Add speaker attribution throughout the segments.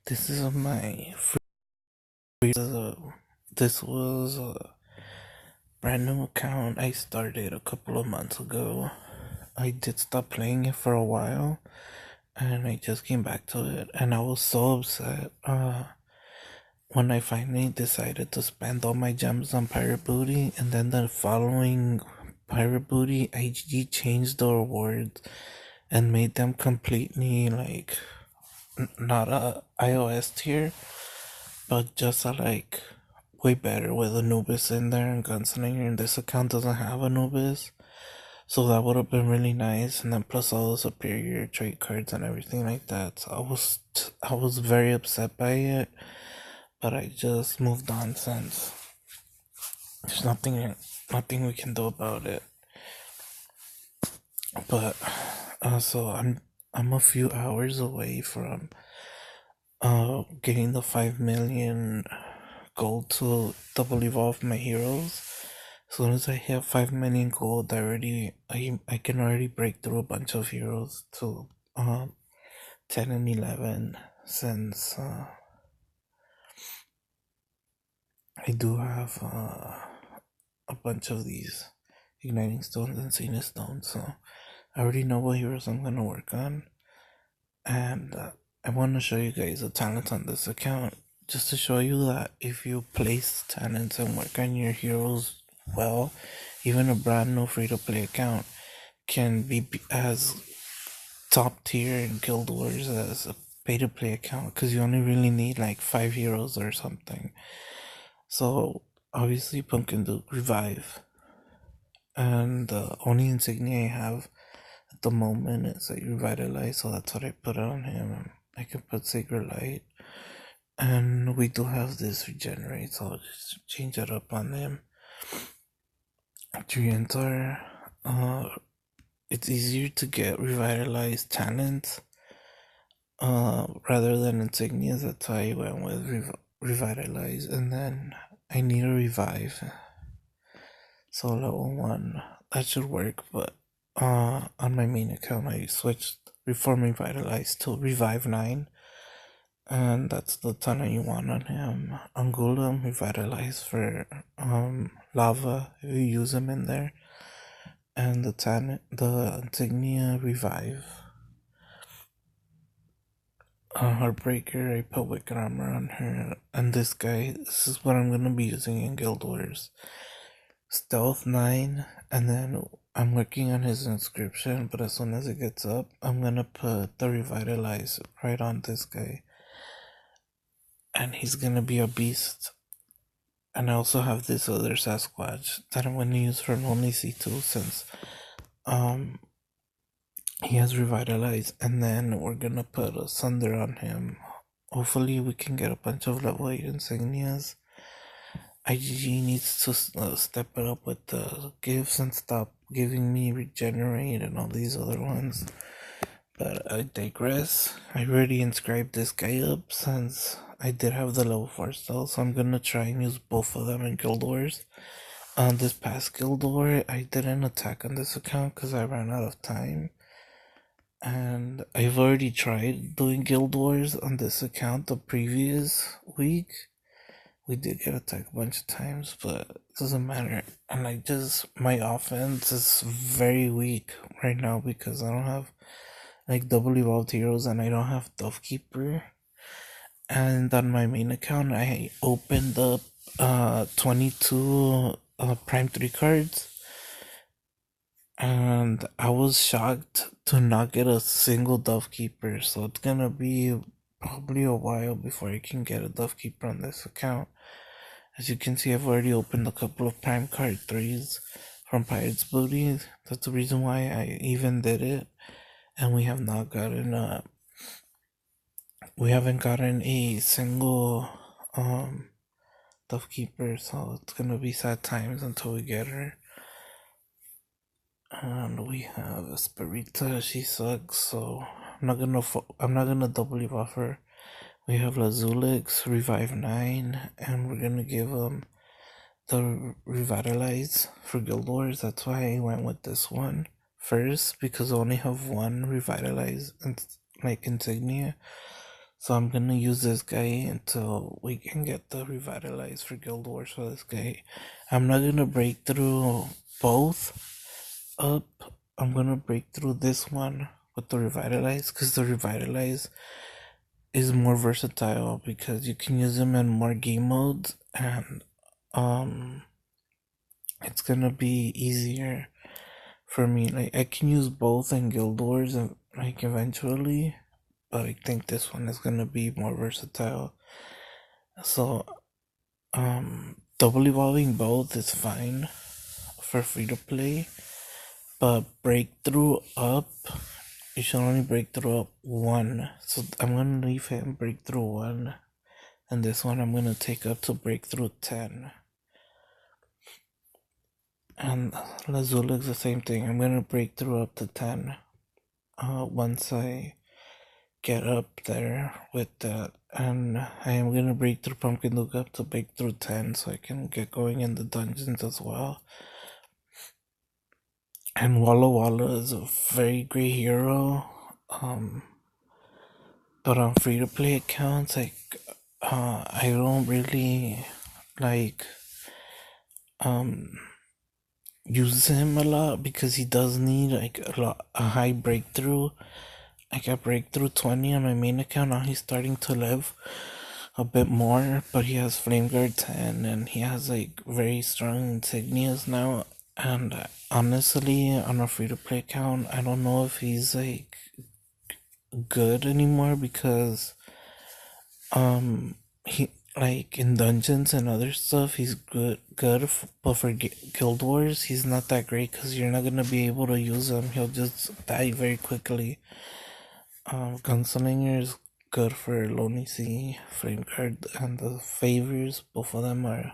Speaker 1: This is my free. This was a brand new account I started a couple of months ago. I did stop playing it for a while, and I just came back to it, and I was so upset when I finally decided to spend all my gems on Pirate Booty, and then the following Pirate Booty, IGG changed the rewards and made them completely like not a iOS tier, but just way better with Anubis in there and Gunslinger. And this account doesn't have Anubis, so that would have been really nice. And then plus all the superior trade cards and everything like that. So I was very upset by it, but I just moved on since there's nothing we can do about it. But so I'm a few hours away from getting the 5 million gold to double evolve my heroes. As soon as I hit 5 million gold, I can already break through a bunch of heroes to 10 and 11, since I do have a bunch of these igniting stones and Zenith stones, so I already know what heroes I'm gonna work on. And I want to show you guys the talents on this account, just to show you that if you place talents and work on your heroes well, even a brand new free-to-play account can be as top tier in Guild Wars as a pay-to-play account, because you only really need like 5 heroes or something. So obviously Pumpkin Duke Revive, and the only insignia I have at the moment is like Revitalize, so that's what I put on him. I can put Sacred Light, and we do have this Regenerate, so I'll just change it up on him. Triantar, it's easier to get Revitalized talents rather than insignias. That's why I went with Revitalize, and then I need a Revive, so level 1 that should work. But on my main account I switched Reform Revitalize to Revive 9, and that's the ton you want on him. Angulam Revitalize for lava if you use him in there, and the insignia Revive. Heartbreaker, I put Wicked Armor on her, and this is what I'm gonna be using in Guild Wars. Stealth 9, and then I'm working on his inscription, but as soon as it gets up, I'm gonna put the Revitalize right on this guy, and he's gonna be a beast. And I also have this other Sasquatch that I'm gonna use for only C2, since he has Revitalize, and then we're gonna put a Sunder on him. Hopefully we can get a bunch of level 8 insignias. IGG needs to step it up with the gifts and stop giving me Regenerate and all these other ones. But I digress. I already inscribed this guy up since I did have the level 4 still, so I'm gonna try and use both of them in Guild Wars. On this past Guild War, I didn't attack on this account because I ran out of time. And I've already tried doing Guild Wars on this account the previous week. We did get attacked a bunch of times, but it doesn't matter. And my offense is very weak right now because I don't have like double evolved heroes, and I don't have Dovekeeper. And on my main account, I opened up 22 Prime 3 cards, and I was shocked to not get a single Dovekeeper, so it's gonna be probably a while before I can get a Dovekeeper on this account. As you can see, I've already opened a couple of Prime Card 3s from Pirate's Booty. That's the reason why I even did it. And we haven't gotten a single Dovekeeper, so it's gonna be sad times until we get her. And we have Esperita, she sucks, so I'm not gonna double evolve her. We have Lazulix, Revive 9, and we're gonna give him the Revitalize for Guild Wars. That's why I went with this one first, because I only have one Revitalize insignia. So I'm gonna use this guy until we can get the revitalize for Guild Wars for this guy. I'm not gonna break through both up. I'm gonna break through this one with the revitalize, because the revitalize is more versatile because you can use them in more game modes, and it's gonna be easier for me. Like, I can use both in Guild Wars and like eventually, but I think this one is gonna be more versatile. So double evolving both is fine for free to play, but breakthrough up, you should only breakthrough up one. So I'm gonna leave him breakthrough 1, and this one I'm gonna take up to breakthrough 10. And Lazulix the same thing. I'm gonna breakthrough up to 10 once I get up there with that. And I am gonna break through Pumpkin Luke up to break through 10 so I can get going in the dungeons as well. And Walla Walla is a very great hero. But on free to play accounts, like I don't really like use him a lot because he does need like a high breakthrough. I got breakthrough 20 on my main account. Now he's starting to live a bit more, but he has Flame Guard 10 and he has like very strong insignias now. And honestly, on a free to play account, I don't know if he's like good anymore because he, like, in dungeons and other stuff he's good, but for Guild Wars he's not that great because you're not gonna be able to use him. He'll just die very quickly. Gunslinger is good for Lonely Sea, Flame Guard, and the Favors. Both of them are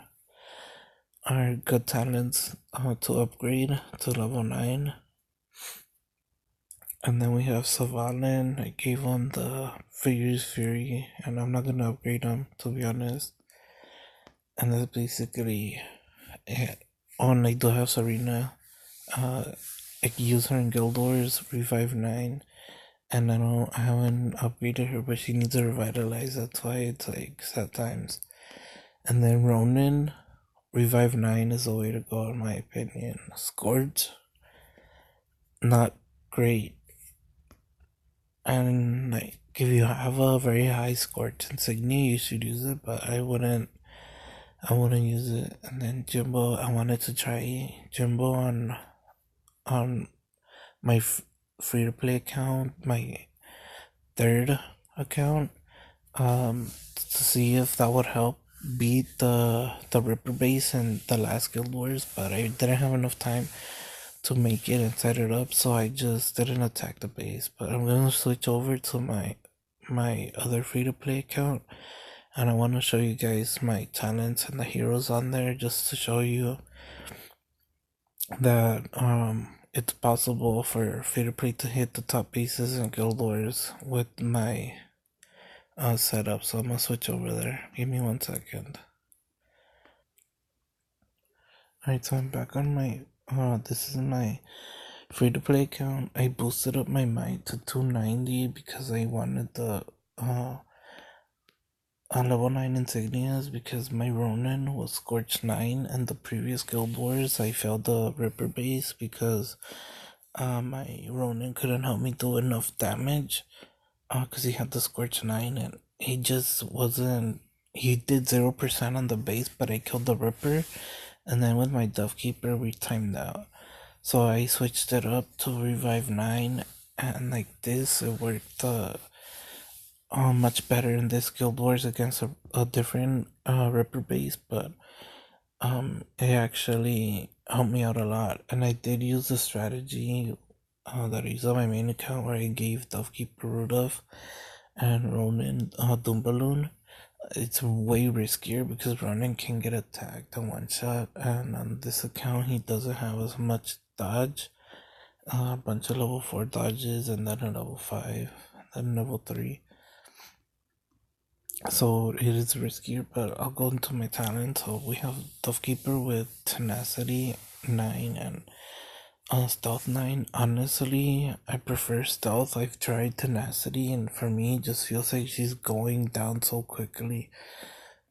Speaker 1: good talents to upgrade to level 9. And then we have Savalan. I gave him the Figures Fury, and I'm not gonna upgrade him, to be honest. And that's basically it. Oh, and I do have Serena. I can use her in Guild Wars, Revive 9. And I haven't upgraded her, but she needs to revitalize. That's why it's like sad times. And then Ronin, Revive 9 is the way to go, in my opinion. Scourge, not great. And like, if you have a very high Scourge insignia, you should use it, but I wouldn't use it. And then Jimbo, I wanted to try Jimbo on my free to play account, my third account, to see if that would help beat the Ripper base in the last Guild Wars, but I didn't have enough time to make it and set it up, so I just didn't attack the base. But I'm gonna switch over to my other free to play account, and I want to show you guys my talents and the heroes on there, just to show you that it's possible for free to play to hit the top bases in Guild Wars with my setup. So I'm gonna switch over there. Give me 1 second. Alright, so I'm back on my this is my free to play account. I boosted up my might to 290 because I wanted the level 9 insignias, because my Ronin was Scorch 9, and the previous Guild Wars I failed the Ripper base because my Ronin couldn't help me do enough damage because he had the Scorch 9 and he just wasn't. He did 0% on the base, but I killed the Ripper, and then with my Dove Keeper we timed out. So I switched it up to Revive 9, and like this, it worked much better in this Guild Wars against a different Ripper base, but it actually helped me out a lot. And I did use the strategy that I used on my main account, where I gave Dovekeeper Rudolph and Ronin Doom Balloon. It's way riskier because Ronin can get attacked in one shot, and on this account he doesn't have as much dodge. A bunch of level 4 dodges, and then a level 5, and then level 3. So it is riskier, but I'll go into my talent. So we have Dovekeeper with Tenacity 9 and Stealth 9. Honestly, I prefer Stealth. I've tried Tenacity, and for me, it just feels like she's going down so quickly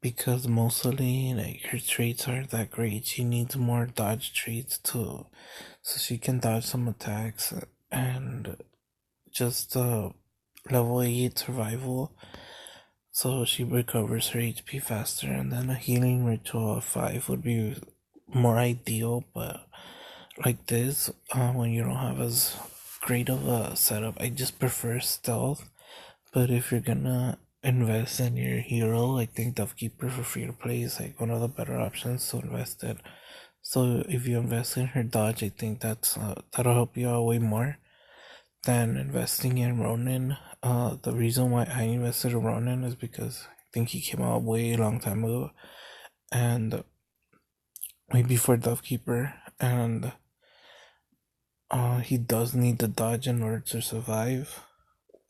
Speaker 1: because mostly, like, her traits aren't that great. She needs more dodge traits to so she can dodge some attacks and just level 8 survival so she recovers her HP faster, and then a healing ritual of 5 would be more ideal, but like this, when you don't have as great of a setup, I just prefer stealth. But if you're gonna invest in your hero, I think Dovekeeper for free to play is like one of the better options to invest in. So if you invest in her dodge, I think that'll help you out way more than investing in Ronin. The reason why I invested in Ronin is because I think he came out way long time ago, and way before Dovekeeper, and he does need the dodge in order to survive,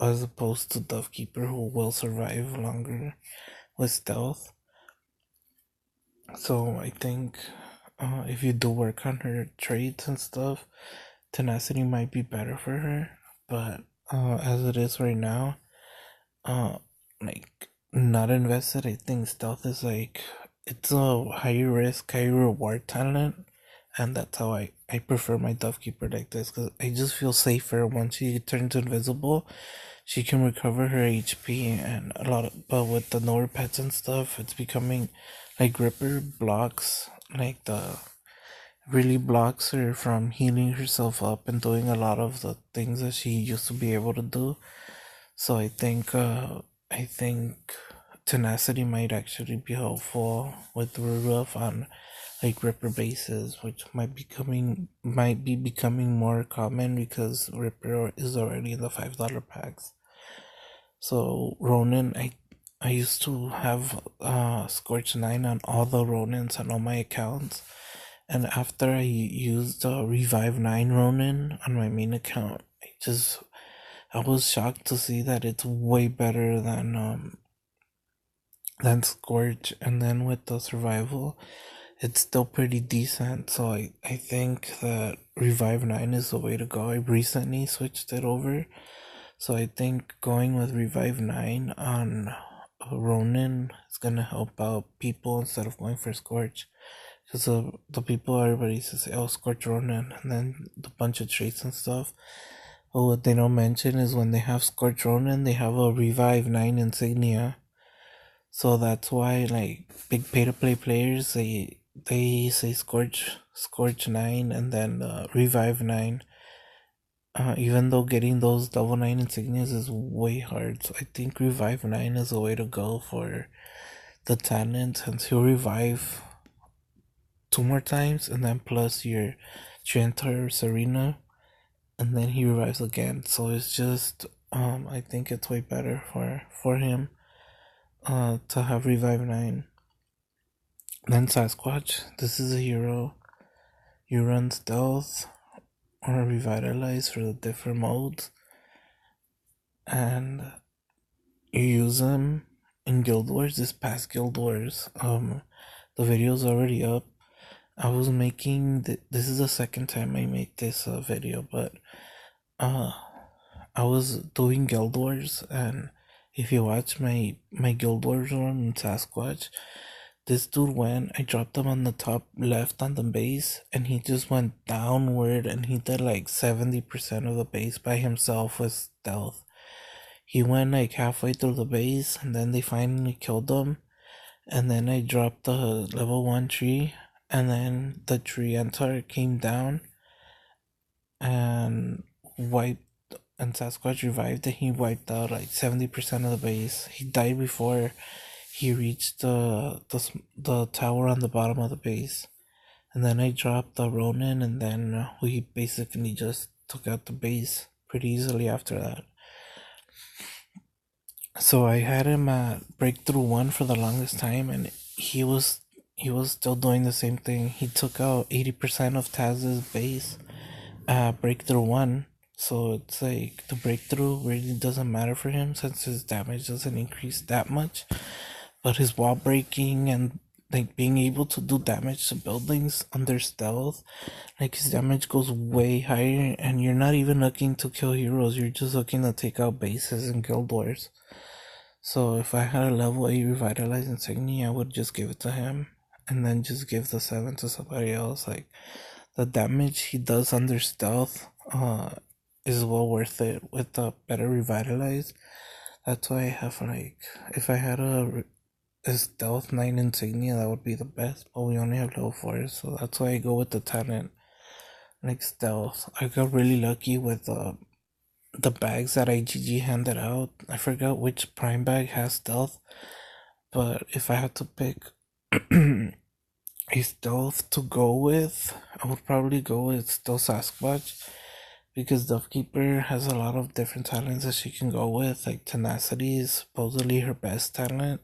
Speaker 1: as opposed to Dovekeeper, who will survive longer with stealth. So I think if you do work on her traits and stuff, Tenacity might be better for her. But as it is right now, uh, like not invested. I think stealth is like it's a higher risk, higher reward talent, and that's how I prefer my Dovekeeper like this because I just feel safer once she turns invisible. She can recover her HP and a lot of, but with the newer pets and stuff, it's becoming like Ripper blocks like the really blocks her from healing herself up and doing a lot of the things that she used to be able to do. So I think tenacity might actually be helpful with Rudolph on like Ripper bases, which might be becoming more common because Ripper is already in the $5 packs. So Ronin, I used to have Scorch 9 on all the Ronins on all my accounts, and after I used Revive 9 Ronin on my main account, I was shocked to see that it's way better than Scorch, and then with the survival, it's still pretty decent. So I think that Revive 9 is the way to go. I recently switched it over, so I think going with Revive 9 on Ronin is gonna help out people instead of going for Scorch. Because the people, everybody used to say, oh, Scorch Ronin, and then the bunch of traits and stuff. But what they don't mention is when they have Scorch Ronin, they have a Revive 9 insignia. So that's why, like, big pay-to-play players, they say Scorch 9 and then Revive 9. Even though getting those double 9 insignias is way hard, so I think Revive 9 is the way to go for the talent, since he'll revive 2 more times, and then plus your Trenta Serena, and then he revives again. So it's just I think it's way better for him to have Revive 9. Then Sasquatch, this is a hero. You run stealth or revitalize for the different modes, and you use them in Guild Wars. This past Guild Wars, the video's already up. I was making this is the second time I made this video, but I was doing Guild Wars, and if you watch my Guild Wars run in Sasquatch, this dude I dropped him on the top left on the base, and he just went downward, and he did like 70% of the base by himself with stealth. He went like halfway through the base, and then they finally killed him, and then I dropped the level 1 tree, and then the tree Antar came down and wiped, and Sasquatch revived, and he wiped out like 70% of the base. He died before he reached the tower on the bottom of the base, and then I dropped the Ronin, and then we basically just took out the base pretty easily after that. So I had him at breakthrough 1 for the longest time, and he was still doing the same thing. He took out 80% of Taz's base at breakthrough 1. So it's like the breakthrough really doesn't matter for him since his damage doesn't increase that much. But his wall breaking and like being able to do damage to buildings under stealth. Like his damage goes way higher, and you're not even looking to kill heroes, you're just looking to take out bases and guild wars. So if I had a level 8 revitalized insignia, I would just give it to him, and then just give the 7 to somebody else. Like the damage he does under stealth is well worth it with the better revitalized. That's why I have, like, if I had a stealth 9 insignia, that would be the best, but we only have level 4, so that's why I go with the talent like stealth. I got really lucky with the bags that IGG handed out. I forgot which prime bag has stealth, but if I had to pick a stealth to go with, I would probably go with Stealth Sasquatch, because Dovekeeper has a lot of different talents that she can go with. Like Tenacity is supposedly her best talent,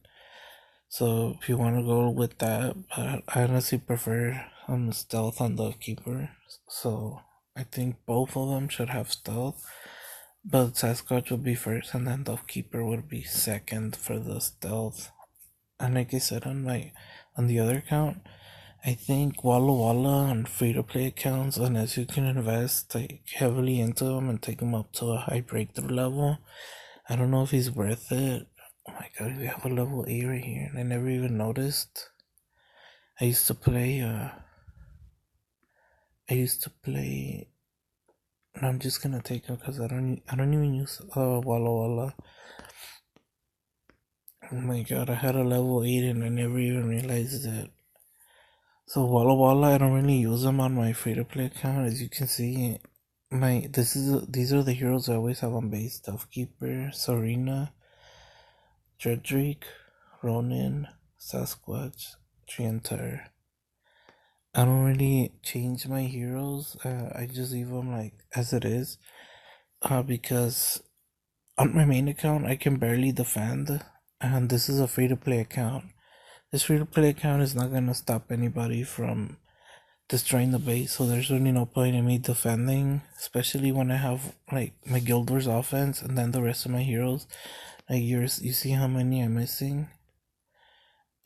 Speaker 1: so if you want to go with that, but I honestly prefer stealth on Dovekeeper. So I think both of them should have stealth, but Sasquatch would be first, and then Dovekeeper would be second for the stealth. And like I said on the other account, I think Walla Walla on free to play accounts, unless you can invest like heavily into them and take them up to a high breakthrough level, I don't know if he's worth it. Oh my god, we have a level 8 right here, and I never even noticed. I used to play. No, I'm just gonna take him because I don't even use Walla Walla. Oh my god, I had a level 8 and I never even realized it. So Walla Walla, I don't really use them on my free to play account. As you can see, these are the heroes I always have on base: Keeper, Serena, Dredrick, Ronin, Sasquatch, Triantar. I don't really change my heroes. I just leave them like as it is. Because on my main account I can barely defend, and this is a free to play account. This free to play account is not gonna stop anybody from destroying the base, so there's really no point in me defending, especially when I have like my Guild Wars offense and then the rest of my heroes. Like you see how many I'm missing,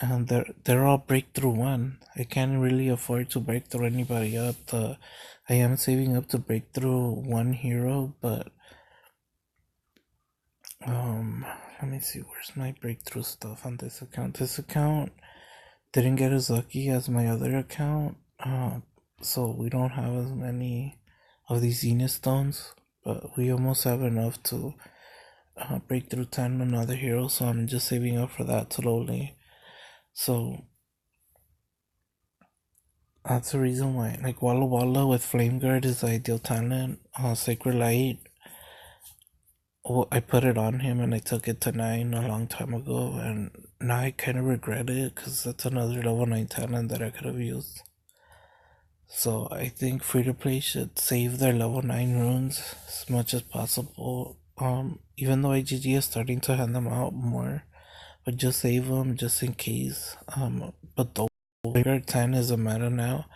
Speaker 1: and they're all breakthrough 1. I can't really afford to break through anybody up. I am saving up to break through 1 hero, but let me see, where's my breakthrough stuff on this account. This account didn't get as lucky as my other account, so we don't have as many of these Zenith stones, but we almost have enough to break through 10 another hero, so I'm just saving up for that slowly. So that's the reason why, like, Walla Walla with Flame Guard is the ideal talent. Sacred Light, I put it on him and I took it to 9 a long time ago, and now I kind of regret it because that's another level 9 talent that I could have used. So I think free to play should save their level 9 runes as much as possible. Even though IGG is starting to hand them out more, but just save them just in case. But the Vanguard 10 is a meta now,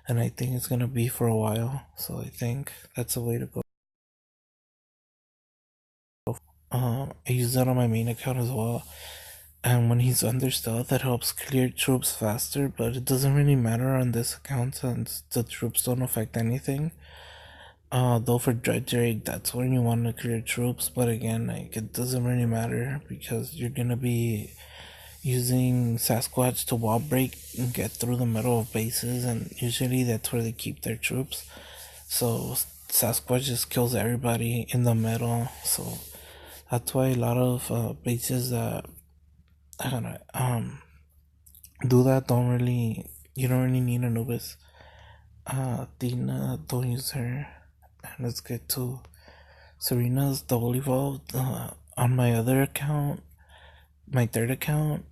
Speaker 1: and I think it's gonna be for a while. So I think that's a way to go. I use that on my main account as well, and when he's under stealth, that helps clear troops faster. But it doesn't really matter on this account since the troops don't affect anything. Though for Dredrick, that's when you want to clear troops, but again, like, it doesn't really matter because you're gonna be using Sasquatch to wall break and get through the middle of bases, and usually that's where they keep their troops. So Sasquatch just kills everybody in the middle. So that's why a lot of bases that do that you don't really need Anubis. Tina, don't use her. And let's get to Serena's double evolved. On my other account, my third account,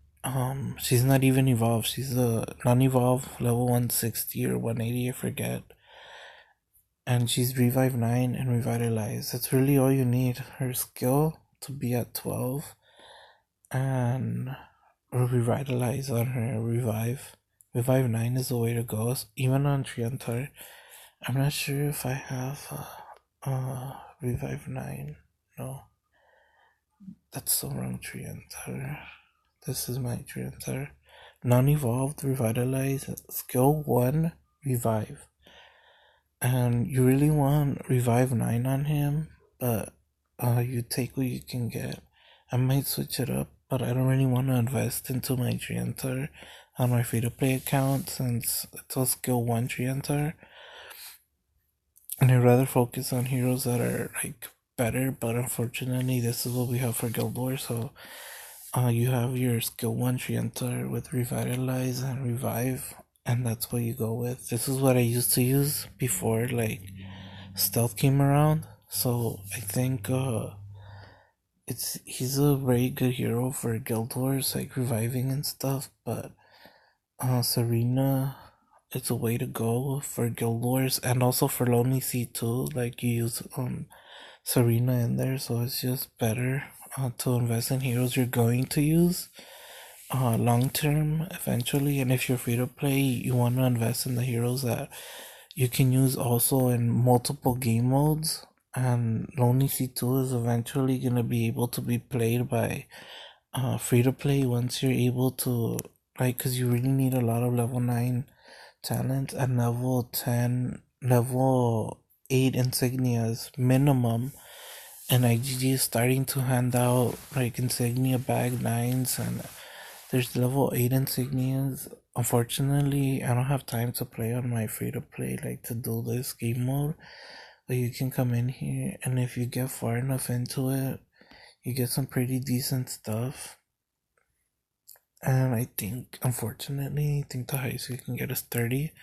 Speaker 1: she's not even evolved. She's a non-evolved level 160 or 180, I forget. And she's revive 9 and revitalize. That's really all you need. Her skill to be at 12 and revitalize on her revive. Revive 9 is the way to go. Even on Triantar. I'm not sure if I have revive 9. No. That's the wrong Triantar. This is my Triantar. non-evolved, revitalize, skill 1, revive. And you really want revive 9 on him, but you take what you can get. I might switch it up, but I don't really want to invest into my Treantor on my free-to-play account since it's a skill 1 Treantor. And I'd rather focus on heroes that are like better, but unfortunately this is what we have for Guild Wars, so you have your skill 1 Treantor with revitalize and revive, and that's what you go with. This is what I used to use before like stealth came around, so I think he's a very good hero for Guild Wars, like reviving and stuff, but Serena, it's a way to go for Guild Wars and also for Lonely Sea too. Like you use Serena in there, so it's just better to invest in heroes you're going to use long term eventually. And if you're free to play, you want to invest in the heroes that you can use also in multiple game modes. And Lonely Sea 2 is eventually gonna be able to be played by free to play once you're able to, like, because you really need a lot of level 9 talent and level 8 insignias minimum, and IGG is starting to hand out like insignia bag 9s, and there's level 8 insignias. Unfortunately, I don't have time to play on my free to play, like to do this game mode, but you can come in here, and if you get far enough into it, you get some pretty decent stuff. And I think, unfortunately, the highest you can get is 30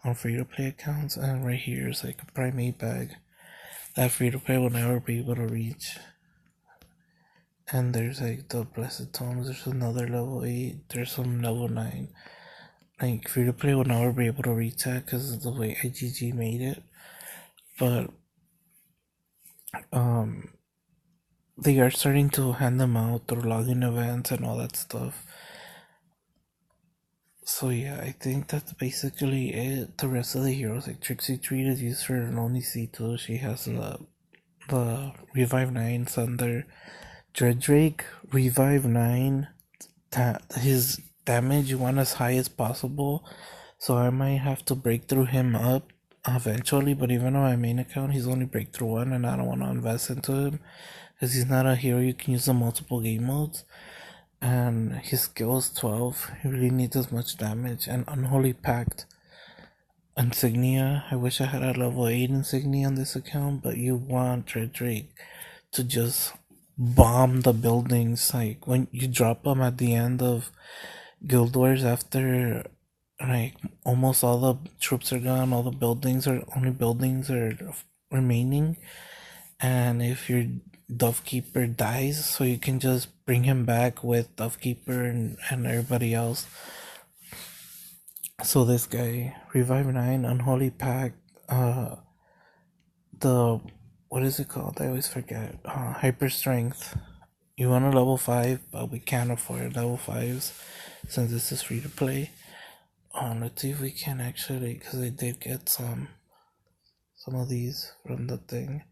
Speaker 1: on free to play accounts. And right here is like a primate bag that free to play will never be able to reach. And there's like the blessed tomes, there's another level 8, there's some level 9. Like free to play will never be able to reach that because of the way IGG made it. But they are starting to hand them out through login events and all that stuff. So yeah, I think that's basically it. The rest of the heroes, like Trixie Treat is used for Lonely Sea 2. She has the Revive 9 Thunder. Dredrake, Revive 9. His damage you want as high as possible. So I might have to break through him up eventually, but even on my main account he's only breakthrough 1 and I don't want to invest into him because he's not a hero you can use in multiple game modes. And his skill is 12. He really needs as much damage. And Unholy Pact insignia. I wish I had a level 8 insignia on this account, but you want Dredrake to just bomb the buildings. Like when you drop them at the end of Guild Wars after like almost all the troops are gone, all the buildings are remaining, and if your Dovekeeper dies, so you can just bring him back with Dovekeeper and everybody else. So this guy, Revive 9, Unholy Pact, the, what is it called? I always forget. Hyper Strength. You want a level 5, but we can't afford level 5s since this is free to play. Let's see if we can actually, because I did get some of these from the thing.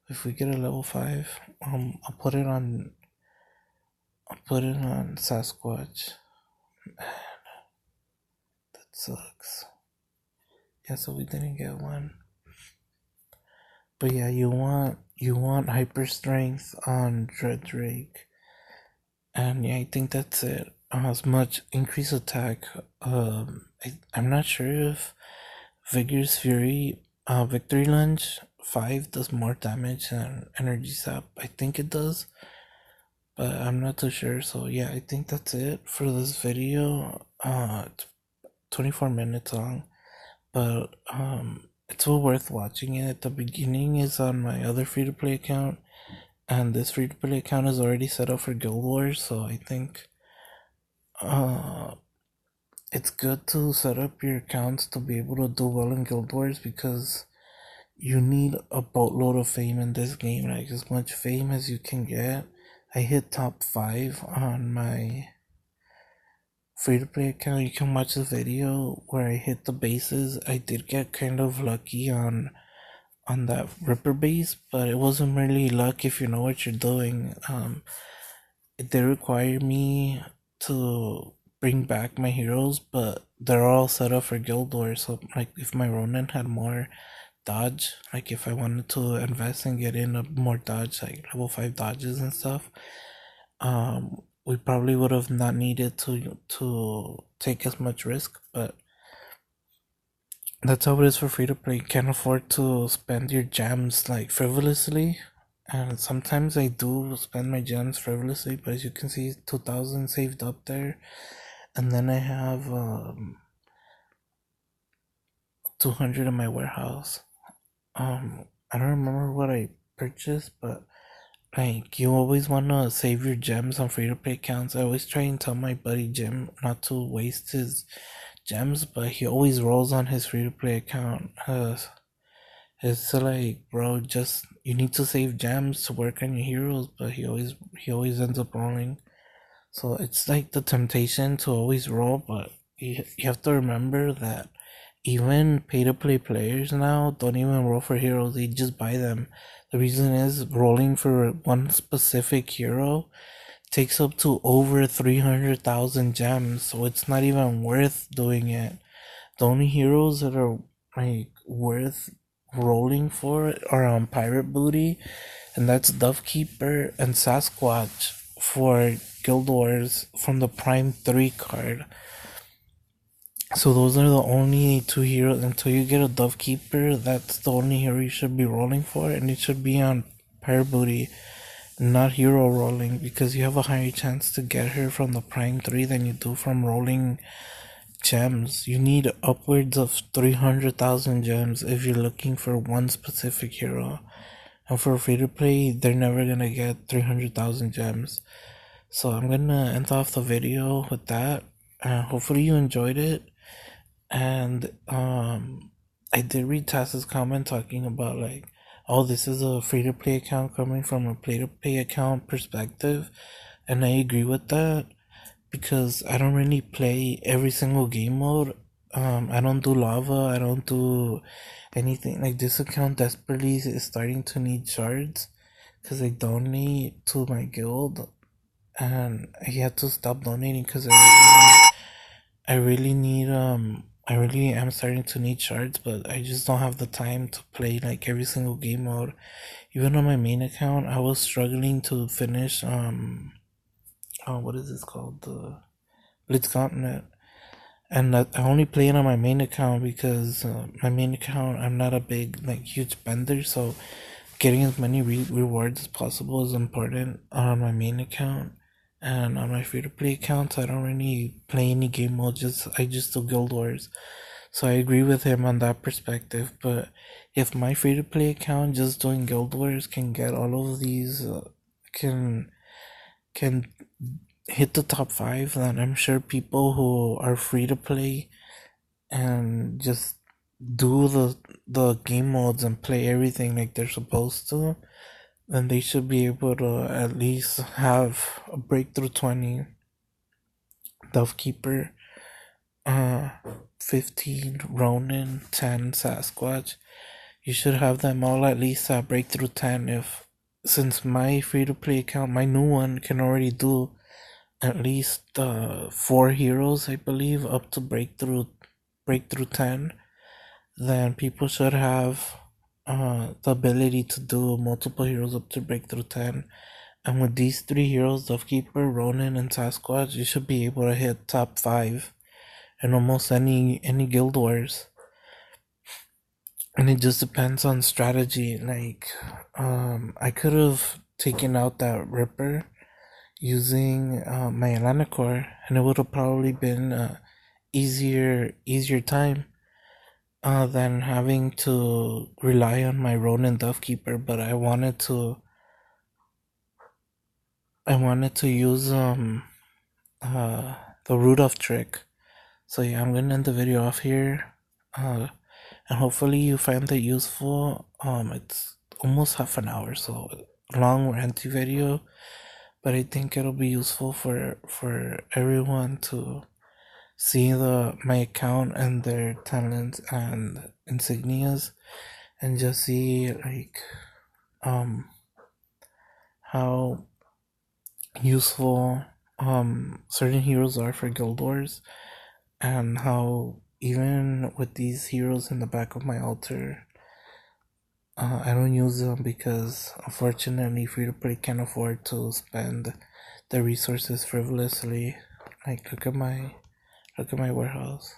Speaker 1: If we get a level 5, I'll put it on Sasquatch. Man, that sucks. Yeah, so we didn't get one. But yeah, you want hyper strength on Dredrake. And yeah, I think that's it. As much increased attack. I'm not sure if Vigorous Fury Victory Lunge 5 does more damage than Energy Sap. I think it does, but I'm not too sure. So yeah, I think that's it for this video. It's 24 minutes long, but it's well worth watching it. The beginning is on my other free-to-play account, and this free-to-play account is already set up for Guild Wars, so I think it's good to set up your accounts to be able to do well in Guild Wars, because you need a boatload of fame in this game, like as much fame as you can get. I hit top 5 on my free-to-play account. You can watch the video where I hit the bases. I did get kind of lucky on that Ripper base, but it wasn't really luck if you know what you're doing. It did require me to bring back my heroes, but they're all set up for Guild Wars. So like if my Ronin had more dodge, like if I wanted to invest and get in a more dodge, like level 5 dodges and stuff, we probably would have not needed to take as much risk. But that's how it is for free to play. You can't afford to spend your gems like frivolously. And sometimes I do spend my gems frivolously, but as you can see, 2,000 saved up there. And then I have 200 in my warehouse. I don't remember what I purchased, but like you always wanna save your gems on free to play accounts. I always try and tell my buddy Jim not to waste his gems, but he always rolls on his free to play account. It's like, bro, just you need to save gems to work on your heroes, but he always ends up rolling. So it's like the temptation to always roll, but you have to remember that even pay to play players now don't even roll for heroes, they just buy them. The reason is rolling for one specific hero takes up to over 300,000 gems, so it's not even worth doing it. The only heroes that are like worth rolling for are on Pirate Booty, and that's Dovekeeper and Sasquatch for Guild Wars from the Prime 3 card. So those are the only two heroes. Until you get a Dovekeeper, that's the only hero you should be rolling for, and it should be on Pirate Booty, not hero rolling, because you have a higher chance to get her from the Prime 3 than you do from rolling gems. You need upwards of 300,000 gems if you're looking for one specific hero. And for free to play, they're never gonna get 300,000 gems. So I'm gonna end off the video with that. Hopefully you enjoyed it. And I did read Tass's comment talking about like, oh, this is a free to play account coming from a play to play account perspective, and I agree with that because I don't really play every single game mode. I don't do lava. I don't do anything like this. Account desperately is starting to need shards because I donate to my guild, and I had to stop donating because I really need I really am starting to need shards, but I just don't have the time to play like every single game mode. Even on my main account, I was struggling to finish what is this called, the Blitz Gauntlet, and that I only play it on my main account because my main account I'm not a big like huge spender, so getting as many rewards as possible is important on my main account. And on my free to play accounts, I don't really play any game modes. I just do Guild Wars. So I agree with him on that perspective. But if my free to play account just doing Guild Wars can get all of these, can hit the top 5, then I'm sure people who are free to play and just do the game modes and play everything like they're supposed to, then they should be able to at least have a breakthrough 20, Dovekeeper, 15 Ronin, 10 Sasquatch. You should have them all at least at breakthrough 10. If since my free to play account, my new one can already do at least 4 heroes, I believe, up to breakthrough 10, then people should have the ability to do multiple heroes up to breakthrough 10. And with these 3 heroes, Dovekeeper, Ronin, and Sasquatch, you should be able to hit top 5 in almost any Guild Wars. And it just depends on strategy. Like, I could have taken out that Ripper using my Atlanta core, and it would have probably been easier time than having to rely on my Ronin Dovekeeper. But I wanted to use the Rudolph trick. So yeah, I'm gonna end the video off here, and hopefully you find it useful. It's almost half an hour, so long ranty video, but I think it'll be useful for everyone to see my account and their talents and insignias, and just see like how useful certain heroes are for Guild Wars, and how even with these heroes in the back of my altar, I don't use them because unfortunately free to play can't afford to spend the resources frivolously. Like look at my warehouse.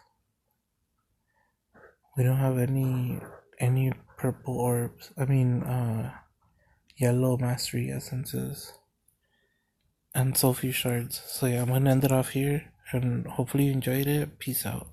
Speaker 1: We don't have any purple orbs. I mean yellow mastery essences and soul shards. So yeah, I'm gonna end it off here and hopefully you enjoyed it. Peace out.